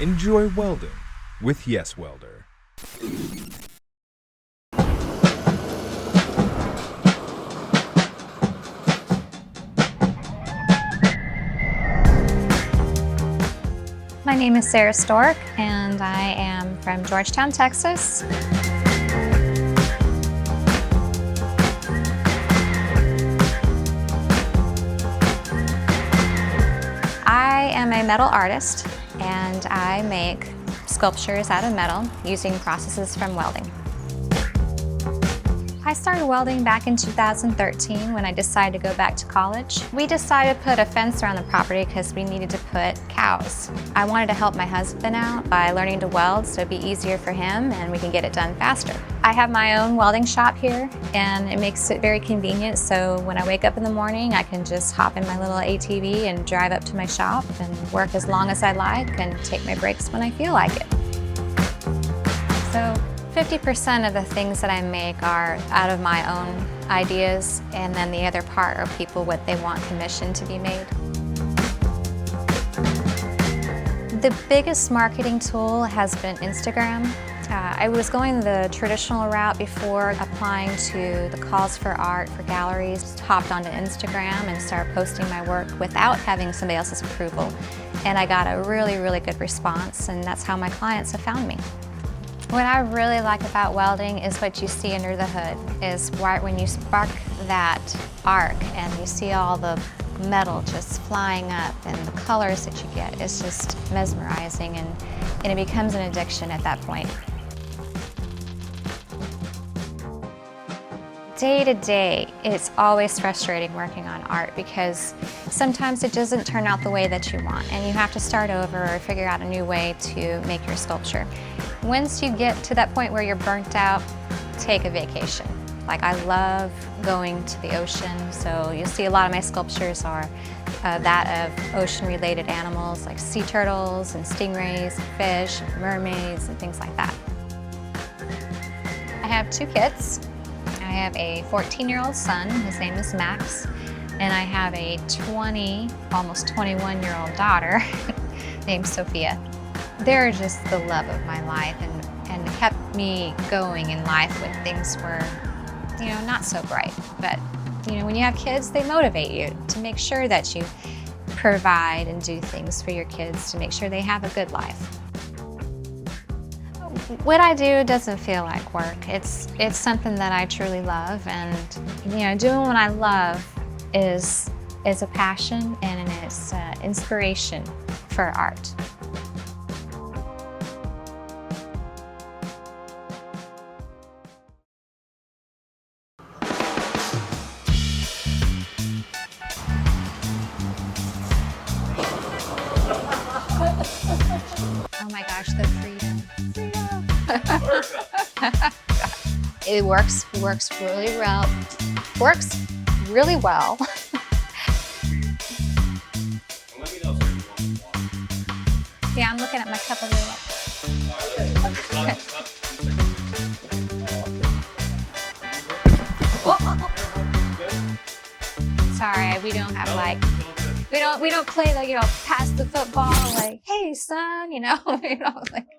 Enjoy welding with YesWelder. My name is Stork, and I am from Georgetown, Texas. I am a metal artist, and I make sculptures out of metal using processes from welding. I started welding back in 2013 when I decided to go back to college. We decided to put a fence around the property because we needed to put cows. I wanted to help my husband out by learning to weld so it'd be easier for him and we can get it done faster. I have my own welding shop here, and it makes it very convenient, so when I wake up in the morning I can just hop in my little ATV and drive up to my shop and work as long as I like and take my breaks when I feel like it. So 50% of the things that I make are out of my own ideas, and then the other part are people what they want commissioned to be made. The biggest marketing tool has been Instagram. I was going the traditional route before applying to the calls for art for galleries. Hopped onto Instagram and started posting my work without having somebody else's approval. And I got a really, really good response, and that's how my clients have found me. What I really like about welding is what you see under the hood, is right when you spark that arc and you see all the metal just flying up and the colors that you get. It's just mesmerizing, and it becomes an addiction at that point. Day to day, it's always frustrating working on art because sometimes it doesn't turn out the way that you want, and you have to start over or figure out a new way to make your sculpture. Once you get to that point where you're burnt out, take a vacation. Like, I love going to the ocean, so you'll see a lot of my sculptures are that of ocean-related animals like sea turtles and stingrays, and fish, and mermaids, and things like that. I have 2 kids. I have a 14-year-old son, his name is Max, and I have a almost 21-year-old daughter named Sophia. They're just the love of my life, and kept me going in life when things were, not so bright. But, when you have kids, they motivate you to make sure that you provide and do things for your kids to make sure they have a good life. What I do doesn't feel like work. It's something that I truly love, and doing what I love is a passion, and it's inspiration for art. Oh my gosh, the freedom. It works really well. Yeah, I'm looking at my cup of Sorry, we don't have we don't play pass the football like, hey son, we don't